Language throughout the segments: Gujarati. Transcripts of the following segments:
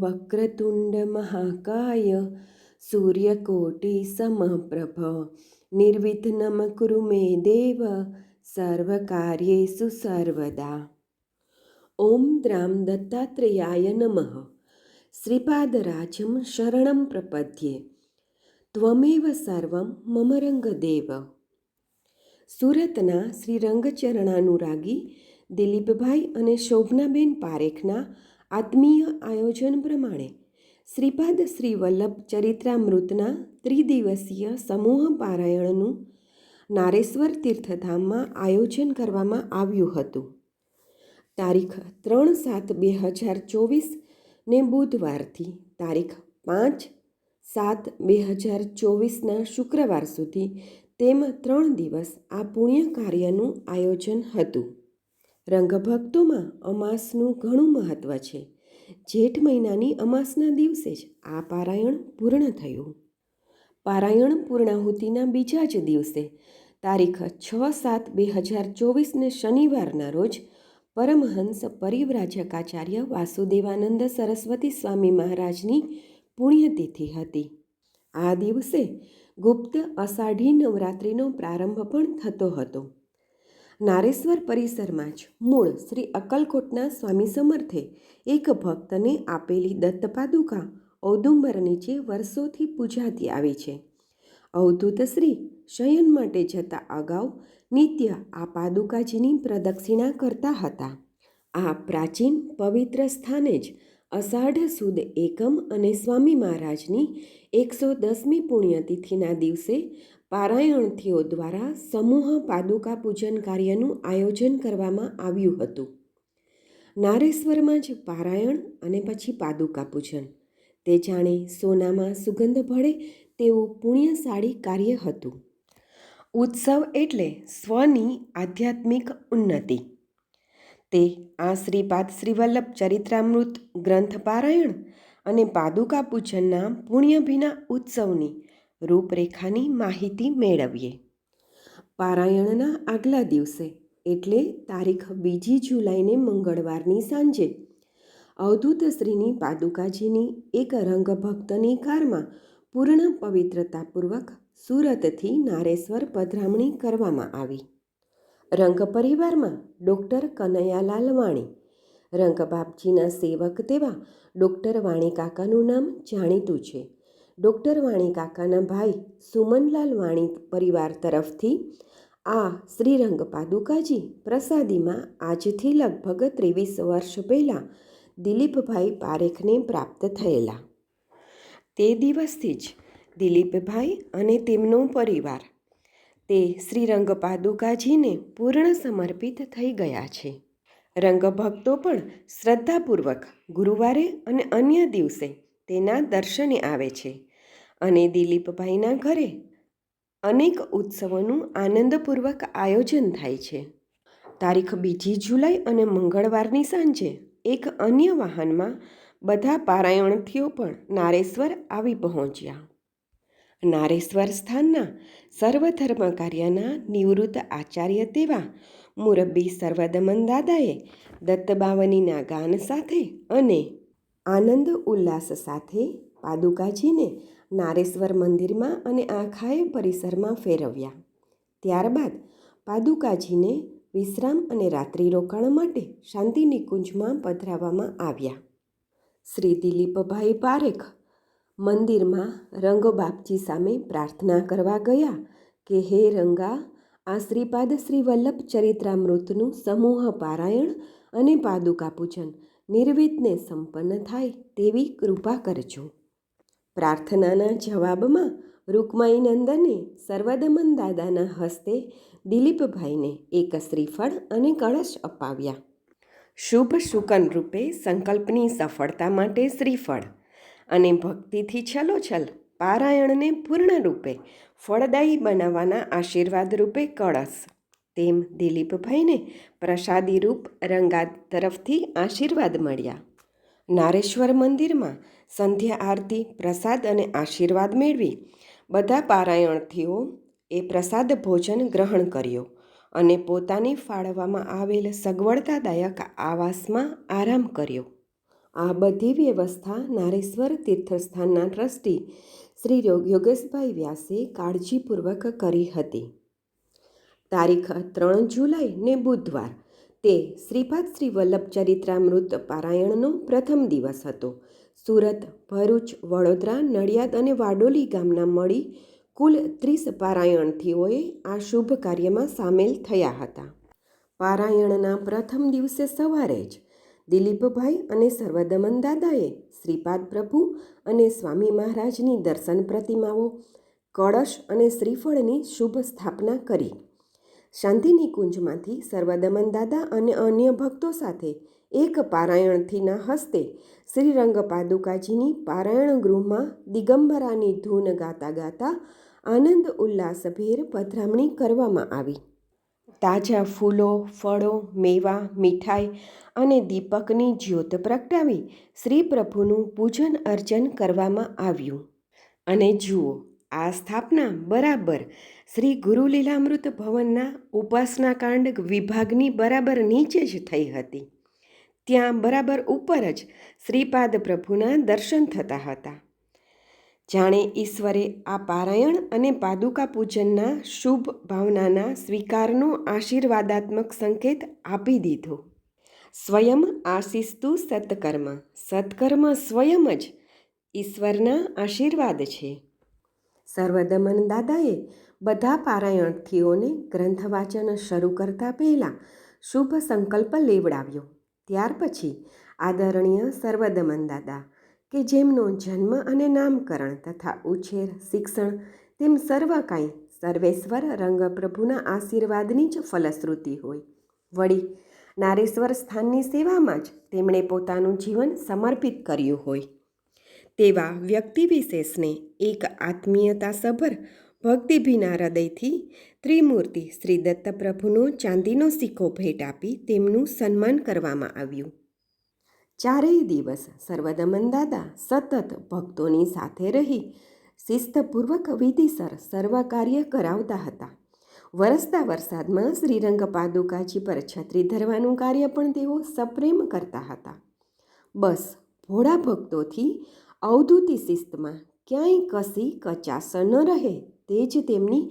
વક્રતુંડ મહાકાય સૂર્યકોટિ સમપ્રભ નિર્વિઘ્નમ કુરુ મે દેવ સર્વકાર્યેષુ સર્વદા. ઓમ દ્રામ દત્તાત્રેયાય નમઃ. શ્રીપાદરાજમ શરણં પ્રપદ્યે. ત્વમેવ સર્વં મમ રંગદેવ. સુરતના શ્રી રંગચરણાનુરાગી દિલીપભાઈ અને શોભનાબેન પારેખના આત્મીય આયોજન પ્રમાણે શ્રીપાદ શ્રી વલ્લભ ચરિત્રામૃતના ત્રિદિવસીય સમૂહ પારાયણનું નારેશ્વર તીર્થધામમાં આયોજન કરવામાં આવ્યું હતું. તારીખ 3/7/2024 ને બુધવારથી તારીખ 5/7/2024ના શુક્રવાર સુધી તેમ 3 દિવસ આ પુણ્ય કાર્યનું આયોજન હતું. રંગભક્તોમાં અમાસનું ઘણું મહત્વ છે. જેઠ મહિનાની અમાસના દિવસે જ આ પારાયણ પૂર્ણ થયું. પારાયણ પૂર્ણાહુતિના બીજા જ દિવસે તારીખ 6/7/2024ને શનિવારના રોજ પરમહંસ પરિવ્રાજકાચાર્ય વાસુદેવાનંદ સરસ્વતી સ્વામી મહારાજની પુણ્યતિથિ હતી. આ દિવસે ગુપ્ત અષાઢી નવરાત્રિનો પ્રારંભ પણ થતો હતો. નારેશ્વર પરિસરમાં જ મૂળ શ્રી અક્કલકોટના સ્વામી સમર્થે એક ભક્તને આપેલી દત્તપાદુકા ઔદુંબર નીચે વર્ષોથી પૂજાતી આવી છે. અવધૂત શ્રી શયન માટે જતા અગાઉ નિત્ય આ પાદુકાજીની પ્રદક્ષિણા કરતા હતા. આ પ્રાચીન પવિત્ર સ્થાને જ અષાઢ સુદ એકમ અને સ્વામી મહારાજની 110મી પુણ્યતિથિના દિવસે પારાયણથીઓ દ્વારા સમૂહ પાદુકા પૂજન કાર્યનું આયોજન કરવામાં આવ્યું હતું. નારેશ્વરમાં જ પારાયણ અને પછી પાદુકા પૂજન, તે જાણે સોનામાં સુગંધ ભળે તેવું પુણ્યશાળી કાર્ય હતું. ઉત્સવ એટલે સ્વની આધ્યાત્મિક ઉન્નતિ. તે આ શ્રીપાદ શ્રી વલ્લભ ચરિત્રામૃત ગ્રંથ પારાયણ અને પાદુકા પૂજનના પુણ્યભીના ઉત્સવની રૂપરેખાની માહિતી મેળવીએ. પારાયણના આગલા દિવસે એટલે તારીખ 2 જુલાઈને મંગળવારની સાંજે અવધૂત શ્રીની પાદુકાજીની એક રંગભક્તની કારમાં પૂર્ણ પવિત્રતાપૂર્વક સુરતથી નારેશ્વર પધરામણી કરવામાં આવી. રંગ પરિવારમાં ડૉક્ટર કનૈયાલાલ વાણી, રંગબાપજીના સેવક તેવા ડૉક્ટર વાણી કાકાનું નામ જાણીતું છે. ડૉક્ટર વાણી કાકાના ભાઈ સુમનલાલ વાણી પરિવાર તરફથી આ શ્રીરંગ પાદુકાજી પ્રસાદીમાં આજથી લગભગ 23 વર્ષ પહેલાં દિલીપભાઈ પારેખને પ્રાપ્ત થયેલા. તે દિવસથી જ દિલીપભાઈ અને તેમનો પરિવાર તે શ્રીરંગ પાદુકાજીને પૂર્ણ સમર્પિત થઈ ગયા છે. રંગભક્તો પણ શ્રદ્ધાપૂર્વક ગુરુવારે અને અન્ય દિવસે તેના દર્શને આવે છે અને દિલીપભાઈના ઘરે અનેક ઉત્સવોનું આનંદપૂર્વક આયોજન થાય છે. તારીખ 2 જુલાઈ અને મંગળવારની સાંજે એક અન્ય વાહનમાં બધા પારાયણથીઓ પણ નારેશ્વર આવી પહોંચ્યા. નારેશ્વર સ્થાનના સર્વધર્મ કાર્યના નિવૃત્ત આચાર્ય તેવા મુરબ્બી સર્વદમન દાદાએ દત્તબાવનીના ગાન સાથે અને આનંદ ઉલ્લાસ સાથે પાદુકાજીને નારેશ્વર મંદિરમાં અને આખાએ પરિસરમાં ફેરવ્યા. ત્યારબાદ પાદુકાજીને વિશ્રામ અને રાત્રિ રોકાણ માટે શાંતિનિકુંજમાં પધરાવવામાં આવ્યા. શ્રી દિલીપભાઈ પારેખ મંદિરમાં રંગબાપજી સામે પ્રાર્થના કરવા ગયા કે હે રંગા, આ શ્રીપાદ શ્રી વલ્લભ ચરિત્રામૃતનું સમૂહ પારાયણ અને પાદુકા પૂજન નિર્વિઘ્ને સંપન્ન થાય તેવી કૃપા કરજો. પ્રાર્થનાના જવાબમાં રૂકમાઈ નંદને સર્વદમન દાદાના હસ્તે દિલીપભાઈને એક શ્રીફળ અને કળશ અપાવ્યા. શુભ શુકન રૂપે સંકલ્પની સફળતા માટે શ્રીફળ અને ભક્તિથી છલોછલ પારાયણને પૂર્ણ રૂપે ફળદાયી બનાવવાના આશીર્વાદ રૂપે કળશ, તેમ દિલીપભાઈને પ્રસાદી રૂપ રંગા તરફથી આશીર્વાદ મળ્યા. નારેશ્વર મંદિરમાં સંધ્યા આરતી, પ્રસાદ અને આશીર્વાદ મેળવી બધા પારાયણથીઓ એ પ્રસાદ ભોજન ગ્રહણ કર્યો અને પોતાને ફાળવવામાં આવેલ સગવડતાદાયક આવાસમાં આરામ કર્યો. આ બધી વ્યવસ્થા નારેશ્વર તીર્થસ્થાનના ટ્રસ્ટી શ્રી યોગેશભાઈ વ્યાસે કાળજીપૂર્વક કરી હતી. તારીખ 3 જુલાઈ ને બુધવાર તે શ્રીપાદ શ્રી વલ્લભ ચરિત્રામૃત પારાયણનો પ્રથમ દિવસ હતો. સુરત, ભરૂચ, વડોદરા, નડિયાદ અને વાડોલી ગામના મળી કુલ 30 પારાયણથીઓએ આ શુભ કાર્યમાં સામેલ થયા હતા. પારાયણના પ્રથમ દિવસે સવારે જ દિલીપભાઈ અને સર્વદમન દાદાએ શ્રીપાદ પ્રભુ અને સ્વામી મહારાજની દર્શન પ્રતિમાઓ, કળશ અને શ્રીફળની શુભ સ્થાપના કરી. શાંતિનિકુંજમાંથી સર્વદમન દાદા અને અન્ય ભક્તો સાથે એક પારાયણથીના હસ્તે શ્રીરંગ પાદુકાજીની પારાયણ ગૃહમાં દિગંબરાની ધૂન ગાતા ગાતા આનંદ ઉલ્લાસભેર પધરામણી કરવામાં આવી. તાજા ફૂલો, ફળો, મેવા, મીઠાઈ અને દીપકની જ્યોત પ્રગટાવી શ્રી પ્રભુનું પૂજન અર્ચન કરવામાં આવ્યું. અને જુઓ, આ સ્થાપના બરાબર શ્રી ગુરુલીલામૃત ભવનના ઉપાસનાકાંડ વિભાગની બરાબર નીચે જ થઈ હતી. ત્યાં બરાબર ઉપર જ શ્રીપાદ પ્રભુના દર્શન થતા હતા. જાણે ઈશ્વરે આ પારાયણ અને પાદુકા પૂજનના શુભ ભાવનાના સ્વીકારનો આશીર્વાદાત્મક સંકેત આપી દીધો. સ્વયં આશિસ્તુ સત્કર્મ, સત્કર્મ સ્વયં જ ઈશ્વરના આશીર્વાદ છે. સર્વદમન દાદાએ બધા પારાયણથીઓને ગ્રંથ વાંચન શરૂ કરતા પહેલાં શુભ સંકલ્પ લેવડાવ્યો. ત્યાર પછી આદરણીય સર્વદમન દાદા કે જેમનો જન્મ અને નામકરણ તથા ઉછેર, શિક્ષણ તેમ સર્વ કાંઈ સર્વેશ્વર રંગપ્રભુના આશીર્વાદની જ ફલશ્રુતિ હોય. વળી નારેશ્વર સ્થાનની સેવામાં જ તેમણે પોતાનું જીવન સમર્પિત કર્યું હોય. તેવા વ્યક્તિ વિશેષને એક આત્મીયતાસભર ભક્તિભીના હૃદયથી ત્રિમૂર્તિ શ્રી દત્તપ્રભુનો ચાંદીનો સિક્કો ભેટ આપી તેમનું સન્માન કરવામાં આવ્યું. ચારેય દિવસ સર્વદમન દાદા સતત ભક્તોની સાથે રહી શિસ્તપૂર્વક વિધિસર સર્વ કાર્ય કરાવતા હતા. વરસતા વરસાદમાં શ્રીરંગ પાદુકાજી પર છત્રી ધરવાનું કાર્ય પણ તેઓ સપ્રેમ કરતા હતા. બસ ભોળા ભક્તોથી અવધૂતી શિસ્તમાં ક્યાંય કશી કચાશ ન રહે તે જ તેમની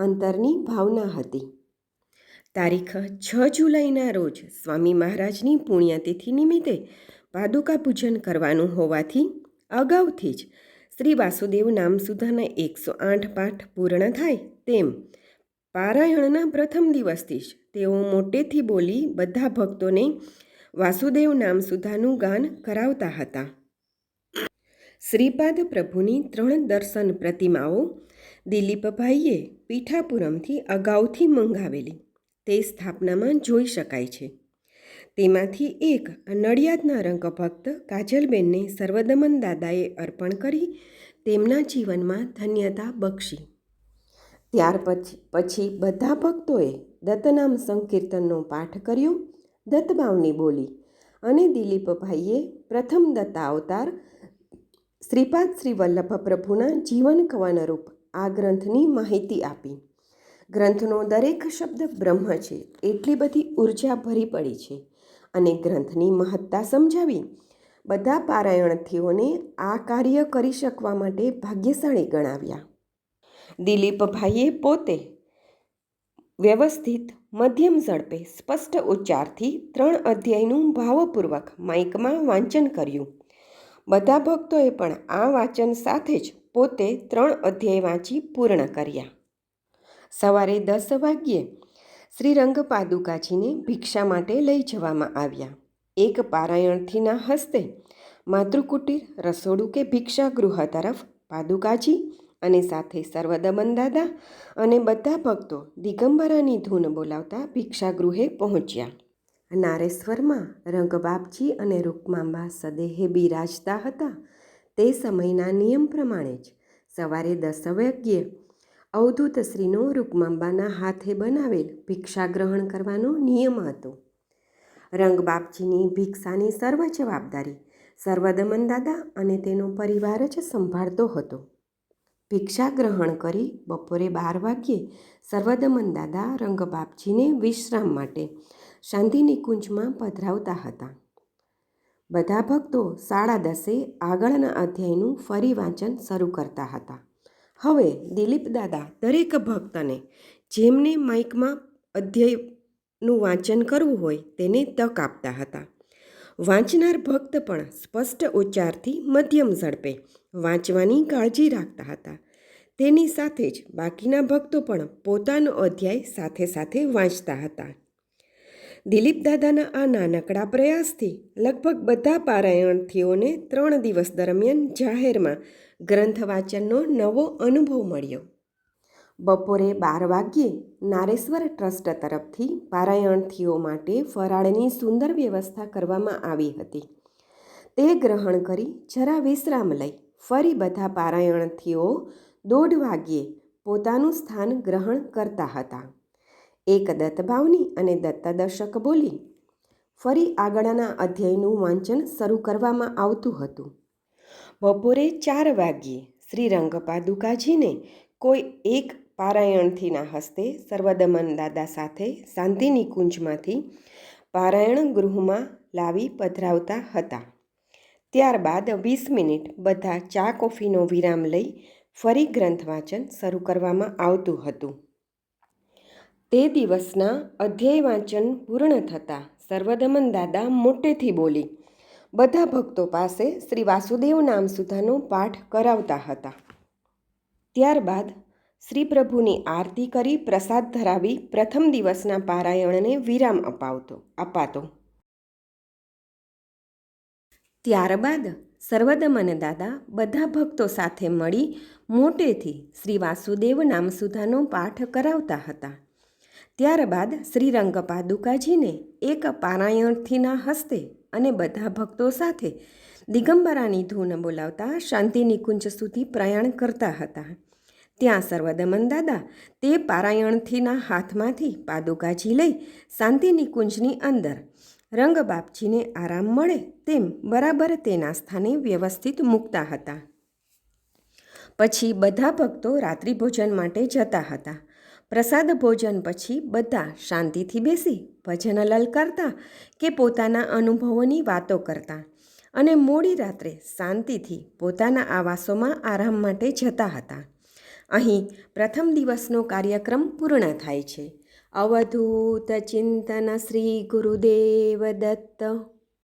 અંતરની ભાવના હતી. તારીખ 6 જુલાઈના રોજ સ્વામી મહારાજની પુણ્યતિથિ નિમિત્તે પાદુકા પૂજન કરવાનું હોવાથી અગાઉથી જ શ્રી વાસુદેવ નામસુધાના 108 પાઠ પૂર્ણ થાય તેમ પારાયણના પ્રથમ દિવસથી જ તેઓ મોટેથી બોલી બધા ભક્તોને વાસુદેવ નામસુધાનું ગાન કરાવતા હતા. શ્રીપાદ પ્રભુની 3 દર્શન પ્રતિમાઓ દિલીપભાઈએ પીઠાપુરમથી અગાઉથી મંગાવેલી તે સ્થાપનામાં જોઈ શકાય છે. તેમાંથી એક નડિયાદના રંગભક્ત કાજલબેનને સર્વદમન દાદાએ અર્પણ કરી તેમના જીવનમાં ધન્યતા બક્ષી. ત્યાર પછી બધા ભક્તોએ દત્તનામ સંકીર્તનનો પાઠ કર્યો. દત્તભાવની બોલી અને દિલીપભાઈએ પ્રથમ દત્તા અવતાર શ્રીપાદ શ્રી વલ્લભ પ્રભુના જીવન કવનરૂપ આ ગ્રંથની માહિતી આપી. ગ્રંથનો દરેક શબ્દ બ્રહ્મ છે એટલી બધી ઉર્જા ભરી પડી છે અને ગ્રંથની મહત્તા સમજાવી બધા પારાયણથીઓને આ કાર્ય કરી શકવા માટે ભાગ્યશાળી ગણાવ્યા. દિલીપભાઈએ પોતે વ્યવસ્થિત મધ્યમ ઝડપે સ્પષ્ટ ઉચ્ચારથી 3 અધ્યાયનું ભાવપૂર્વક માઇકમાં વાંચન કર્યું. બધા ભક્તોએ પણ આ વાંચન સાથે જ પોતે 3 અધ્યાય વાંચી પૂર્ણ કર્યા. સવારે 10 વાગ્યે શ્રીરંગ પાદુકાજીને ભિક્ષા માટે લઈ જવામાં આવ્યા. એક પારાયણથીના હસ્તે માતૃકુટીર, રસોડું કે ભિક્ષાગૃહ તરફ પાદુકાજી અને સાથે સર્વદમન દાદા અને બધા ભક્તો દિગંબરાની ધૂન બોલાવતા ભિક્ષાગૃહે પહોંચ્યા. નારેશ્વરમાં રંગબાપજી અને રૂકમાંબા સદેહે બિરાજતા હતા. તે સમયના નિયમ પ્રમાણે જ સવારે 10 વાગ્યે અવધૂત શ્રીનો રૂકમાંબાના હાથે બનાવેલ ભિક્ષા ગ્રહણ કરવાનો નિયમ હતો. રંગબાપજીની ભિક્ષાની સર્વ જવાબદારી સર્વદમન દાદા અને તેનો પરિવાર જ સંભાળતો હતો. ભિક્ષા ગ્રહણ કરી બપોરે 12 વાગ્યે સર્વદમન દાદા રંગબાપજીને વિશ્રામ માટે શાંતિનિકુંજમાં પધરાવતા હતા. બધા ભક્તો 10:30 આગળના અધ્યાયનું ફરી વાંચન શરૂ કરતા હતા. હવે દિલીપ દાદા દરેક ભક્તને જેમને માઇકમાં અધ્યાયનું વાંચન કરવું હોય તેને તક આપતા હતા. વાંચનાર ભક્ત પણ સ્પષ્ટ ઉચ્ચારથી મધ્યમ ઝડપે વાંચવાની કાળજી રાખતા હતા. તેની સાથે જ બાકીના ભક્તો પણ પોતાનો અધ્યાય સાથે સાથે વાંચતા હતા. દિલીપ દાદાના આ નાનકડા પ્રયાસથી લગભગ બધા પારાયણથીઓને 3 દિવસ દરમિયાન જાહેરમાં ગ્રંથ વાંચનનો નવો અનુભવ મળ્યો. બપોરે 12 વાગ્યે નારેશ્વર ટ્રસ્ટ તરફથી પારાયણથીઓ માટે ફરાળની સુંદર વ્યવસ્થા કરવામાં આવી હતી. તે ગ્રહણ કરી જરા વિશ્રામ લઈ ફરી બધા પારાયણથીઓ 1:30 વાગ્યે પોતાનું સ્થાન ગ્રહણ કરતા હતા. એક દત્તભાવની અને દત્તદર્શક બોલી ફરી આગળના અધ્યાયનું વાંચન શરૂ કરવામાં આવતું હતું. બપોરે 4 વાગ્યે શ્રી રંગપાદુકાજીને કોઈ એક પારાયણથીના હસ્તે સર્વદમન દાદા સાથે શાંતિનિકુંજમાંથી પારાયણ ગૃહમાં લાવી પધરાવતા હતા. ત્યારબાદ 20 મિનિટ બધા ચા કોફીનો વિરામ લઈ ફરી ગ્રંથ વાંચન શરૂ કરવામાં આવતું હતું. તે દિવસના અધ્યાય વાંચન પૂર્ણ થતાં સર્વદમન દાદા મોટેથી બોલી બધા ભક્તો પાસે શ્રી વાસુદેવ નામ સુધાનો પાઠ કરાવતા હતા. ત્યારબાદ શ્રી પ્રભુની આરતી કરી પ્રસાદ ધરાવી પ્રથમ દિવસના પારાયણને વિરામ અપાતો. ત્યારબાદ સર્વદમન દાદા બધા ભક્તો સાથે મળી મોટેથી શ્રી વાસુદેવ નામસુધાનો પાઠ કરાવતા હતા. ત્યારબાદ શ્રી રંગપાદુકાજીને એક પારાયણથીના હસ્તે અને બધા ભક્તો સાથે દિગંબરાની ધૂન બોલાવતા શાંતિનિકુંજ સુધી પ્રયાણ કરતા હતા. ત્યાં સર્વદમન દાદા તે પારાયણથીના હાથમાંથી પાદુકાજી લઈ શાંતિનિકુંજની અંદર રંગબાપજીને આરામ મળે તેમ બરાબર તેના સ્થાને વ્યવસ્થિત મૂકતા હતા. પછી બધા ભક્તો રાત્રિ ભોજન માટે જતા હતા. પ્રસાદ ભોજન પછી બધા શાંતિથી બેસી ભજન લલકારતા કે પોતાના અનુભવોની વાતો કરતા અને મોડી રાત્રે શાંતિથી પોતાના આવાસોમાં આરામ માટે જતા હતા. અહીં પ્રથમ દિવસનો કાર્યક્રમ પૂર્ણ થાય છે. અવધૂત ચિંતન શ્રી ગુરુદેવ દત્ત.